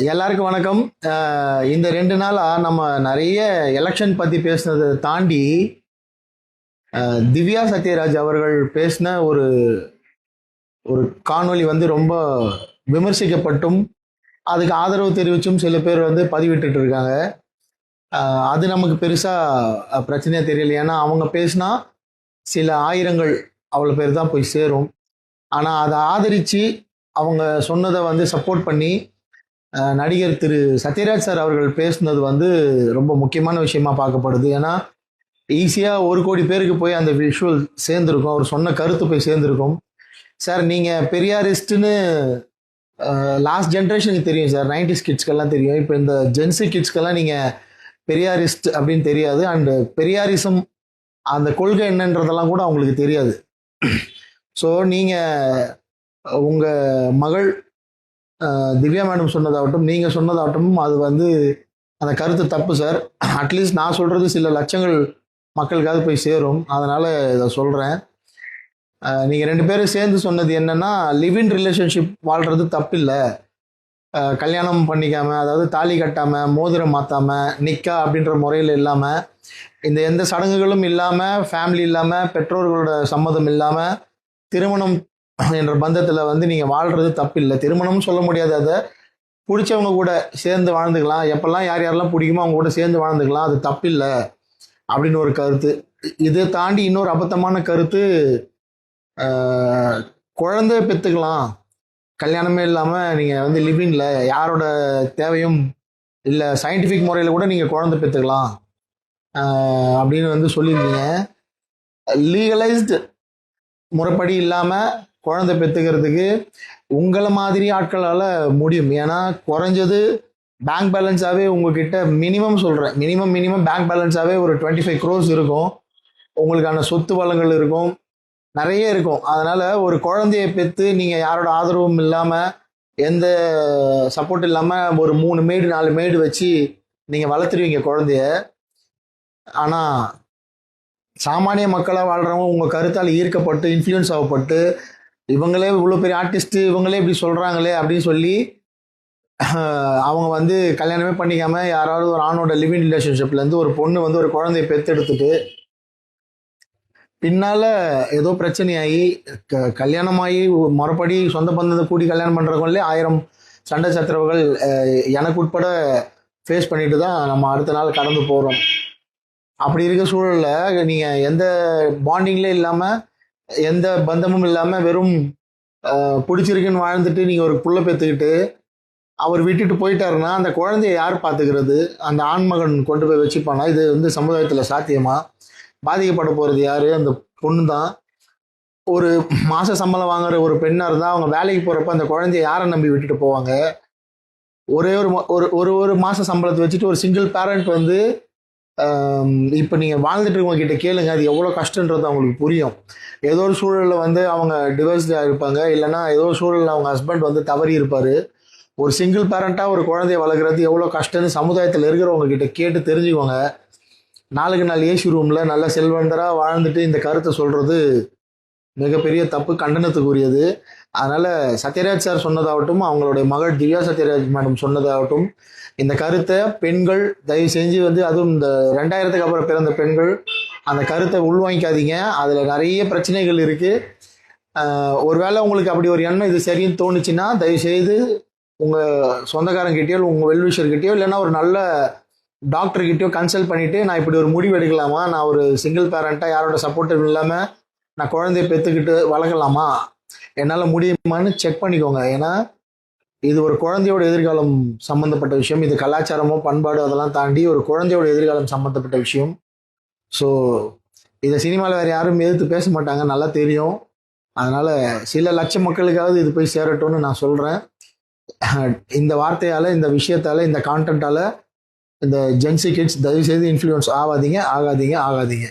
எல்லாருக்கும் வணக்கம். இந்த 2 நாளா நம்ம நிறைய எலெக்ஷன் பத்தி பேசுனதை தாண்டி திவ்யா சத்யராஜ் அவர்கள் பேசின ஒரு ஒரு காணொளி வந்து ரொம்ப விமர்சிக்கப்பட்டும் அதுக்கு ஆதரவு தெரிவிச்சும் சில பேர் வந்து பதிவிட்டுட்டு இருக்காங்க. அது நமக்கு பெருசா பிரச்சனையா தெரியல. ஏன்னா அவங்க பேசினா சில ஆயிரங்கள் அவ்வளோ பேர் தான் போய் சேரும். ஆனால் அதை ஆதரித்து அவங்க சொன்னதை வந்து சப்போர்ட் பண்ணி நடிகர் திரு சத்யராஜ் சார் அவர்கள் பேசுனது வந்து ரொம்ப முக்கியமான விஷயமா பார்க்கப்படுது. ஏன்னா ஈஸியாக 1 கோடி பேருக்கு போய் அந்த விஷுவல் சேர்ந்துருக்கும், அவர் சொன்ன கருத்து போய் சேர்ந்துருக்கும். சார் நீங்கள் பெரியாரிஸ்ட்னு லாஸ்ட் ஜென்ரேஷனுக்கு தெரியும் சார், 90s கிட்ஸ்க்கெல்லாம் தெரியும். இப்போ இந்த ஜென்சி கிட்ஸ்க்கெல்லாம் நீங்கள் பெரியாரிஸ்ட் அப்படின்னு தெரியாது. அண்டு பெரியாரிசம் அந்த கொள்கை என்னன்றதெல்லாம் கூட அவங்களுக்கு தெரியாது. ஸோ நீங்கள் உங்கள் மகள் திவ்யா மேடம் சொன்னதாகட்டும், நீங்கள் சொன்னதாகட்டும், அது வந்து அந்த கருத்து தப்பு சார். அட்லீஸ்ட் நான் சொல்கிறது சில லட்சங்கள் மக்களுக்காவது போய் சேரும். அதனால் இதை சொல்கிறேன். நீங்கள் 2 பேரும் சேர்ந்து சொன்னது என்னென்னா, லிவ் இன் ரிலேஷன்ஷிப் வாழ்கிறது தப்பு இல்லை, கல்யாணம் பண்ணிக்காமல், அதாவது தாலி கட்டாமல், மோதிரம் மாற்றாமல், நிக்கா அப்படின்ற முறையில் இல்லாமல், இந்த எந்த சடங்குகளும் இல்லாமல், ஃபேமிலி இல்லாமல், பெற்றோர்களோட சம்மதம் இல்லாமல் திருமணம் என்ற பந்தத்தில் வந்து நீங்கள் வாழ்கிறது தப்பு இல்லை. திருமணம்னு சொல்ல முடியாது, அதை பிடிச்சவங்க கூட சேர்ந்து வாழ்ந்துக்கலாம், எப்பெல்லாம் யார் யாரெல்லாம் பிடிக்குமோ அவங்க கூட சேர்ந்து வாழ்ந்துக்கலாம், அது தப்பு இல்லை அப்படின்னு ஒரு கருத்து. இதை தாண்டி இன்னொரு அபத்தமான கருத்து, குழந்தை பெற்றுக்கலாம், கல்யாணமே இல்லாமல் நீங்கள் வந்து லிவிங்கில் யாரோட தேவையும் இல்லை, சயின்டிஃபிக் முறையில் கூட நீங்கள் குழந்தை பெற்றுக்கலாம் அப்படின்னு வந்து சொல்லியிருக்கீங்க. லீகலைஸ்டு முறைப்படி இல்லாமல் குழந்தை பெற்றுக்கிறதுக்கு உங்களை மாதிரி ஆட்களால் முடியும். ஏன்னா குறைஞ்சது பேங்க் பேலன்ஸாகவே உங்ககிட்ட மினிமம் பேங்க் பேலன்ஸாகவே ஒரு 25 crores இருக்கும், உங்களுக்கான சொத்து வளங்கள் இருக்கும், நிறைய இருக்கும். அதனால் ஒரு குழந்தைய பெற்று நீங்கள் யாரோட ஆதரவும் இல்லாமல், எந்த சப்போர்ட் இல்லாமல் ஒரு 3 மேடு 4 மேடு வச்சு நீங்கள் வளர்த்துருவீங்க குழந்தைய. ஆனால் சாமானிய மக்களாக வாழ்கிறவங்க உங்கள் கருத்தால் ஈர்க்கப்பட்டு இன்ஃப்ளூயன்ஸ் ஆகப்பட்டு, இவங்களே இவ்வளோ பெரிய ஆர்டிஸ்ட்டு, இவங்களே இப்படி சொல்கிறாங்களே அப்படின்னு சொல்லி அவங்க வந்து கல்யாணமே பண்ணிக்காமல் யாராவது ஒரு ஆணோட லிவிங் ரிலேஷன்ஷிப்லேருந்து ஒரு பொண்ணு வந்து ஒரு குழந்தைய பெற்றெடுத்துட்டு பின்னால் ஏதோ பிரச்சனையாகி கல்யாணமாகி முறைப்படி சொந்த பந்தத்தை கூடி கல்யாணம் பண்ணுறவங்களே 1000 சண்டை சச்சரவுகள் எனக்கு உட்பட ஃபேஸ் பண்ணிட்டு தான் நம்ம அடுத்த நாள் கடந்து போகிறோம். அப்படி இருக்க சூழலில் நீங்கள் எந்த பாண்டிங்லேயும் இல்லாமல், எந்த பந்தமும் இல்லாமல், வெறும் பிடிச்சிருக்குன்னு வாழ்ந்துட்டு நீங்கள் ஒரு புள்ள பெற்றுக்கிட்டு அவர் விட்டுட்டு போயிட்டாருன்னா அந்த குழந்தைய யார் பார்த்துக்கிறது? அந்த ஆண்மகன் கொண்டு போய் வச்சுப்பானா? இது வந்து சமுதாயத்தில் சாத்தியமா? பாதிக்கப்பட போகிறது யார்? அந்த பொண்ணு தான். ஒரு மாத சம்பளம் வாங்குற ஒரு பெண்ணாக இருந்தால் அவங்க வேலைக்கு போகிறப்ப அந்த குழந்தைய யாரை நம்பி விட்டுட்டு போவாங்க? ஒரே ஒரு மாத சம்பளத்தை வச்சுட்டு ஒரு சிங்கிள் பேரண்ட் வந்து இப்போ நீங்கள் வாழ்ந்துட்டு இருக்கவங்க கிட்ட கேளுங்க, அது எவ்வளோ கஷ்டன்றது அவங்களுக்கு புரியும். ஏதோ ஒரு சூழலில் வந்து அவங்க டிவோர்ஸ்டாக இருப்பாங்க, இல்லைனா ஏதோ ஒரு சூழலில் அவங்க ஹஸ்பண்ட் வந்து தவறி இருப்பார். ஒரு சிங்கிள் பேரண்ட்டாக ஒரு குழந்தைய வளர்க்குறது எவ்வளோ கஷ்டம்னு சமுதாயத்தில் இருக்கிறவங்க கிட்ட கேட்டு தெரிஞ்சுக்கோங்க. நாளுக்கு நாள் ஏசி ரூமில் நல்ல செல்வந்தராக வாழ்ந்துட்டு இந்த கருத்தை சொல்கிறது மிகப்பெரிய தப்பு, கண்டனத்துக்குரியது. அதனால் சத்யராஜ் சார் சொன்னதாகட்டும், அவங்களுடைய மகள் திவ்யா சத்யராஜ் மேடம் சொன்னதாகட்டும், இந்த கருத்தை பெண்கள் தயவு செஞ்சு வந்து, அதுவும் இந்த 2000க்கு அப்புறம் பிறந்த பெண்கள் அந்த கருத்தை உள்வாங்கிக்காதீங்க. அதில் நிறைய பிரச்சனைகள் இருக்குது. ஒருவேளை உங்களுக்கு அப்படி ஒரு எண்ணம் இது சரின்னு தோணுச்சுன்னா தயவுசெய்து உங்கள் சொந்தக்காரங்கிட்டயோ உங்கள் வெல்விஷர்கிட்டயோ இல்லைன்னா ஒரு நல்ல டாக்டர்கிட்டயோ கன்சல்ட் பண்ணிவிட்டு, நான் இப்படி ஒரு முடிவு எடுக்கலாமா, நான் ஒரு சிங்கிள் பேரண்ட்டாக யாரோட சப்போர்ட்டும் இல்லாமல் நான் குழந்தைய பெற்றுக்கிட்டு வளர்க்கலாமா, என்னால் முடியுமான்னு செக் பண்ணிக்கோங்க. ஏன்னா இது ஒரு குழந்தையோட எதிர்காலம் சம்மந்தப்பட்ட விஷயம். இது கலாச்சாரமோ பண்பாடு அதெல்லாம் தாண்டி ஒரு குழந்தையோட எதிர்காலம் சம்மந்தப்பட்ட விஷயம். ஸோ இதை சினிமாவில் வேறு யாரும் எதிர்த்து பேச மாட்டாங்க, நல்லா தெரியும். அதனால் சில லட்சம் மக்களுக்காவது இது போய் சேரட்டும்னு நான் சொல்கிறேன். இந்த வார்த்தையால், இந்த விஷயத்தால், இந்த கான்டென்ட்டால் இந்த ஜென்சி கிட்ஸ் தயவுசெய்து இன்ஃப்ளூயன்ஸ் ஆகாதீங்க.